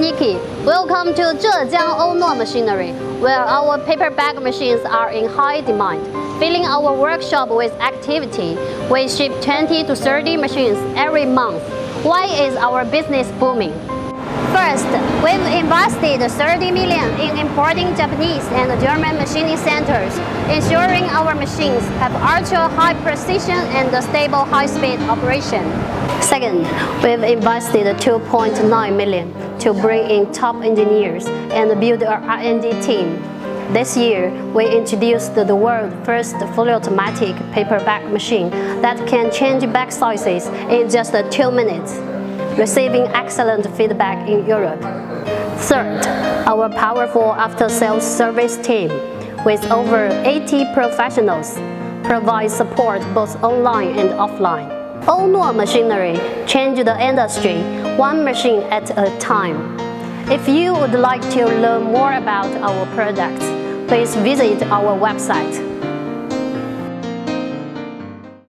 Nikki. Welcome to Zhejiang Ounuo machinery, where our paper bag machines are in high demand. Filling our workshop with activity, we ship 20 to 30 machines every month. Why is our business booming? First, we've invested 30 million in importing Japanese and German machining centers, ensuring our machines have ultra high precision and stable high-speed operation. Second, we've invested 2.9 million to bring in top engineers and build our R&D team. This year, we introduced the world's first fully automatic paper bag machine that can change bag sizes in just 2 minutes, receiving excellent feedback in Europe. Third, our powerful after-sales service team, with over 80 professionals, provides support both online and offline. Ounuo machinery changed the industry, one machine at a time. If you would like to learn more about our products, please visit our website.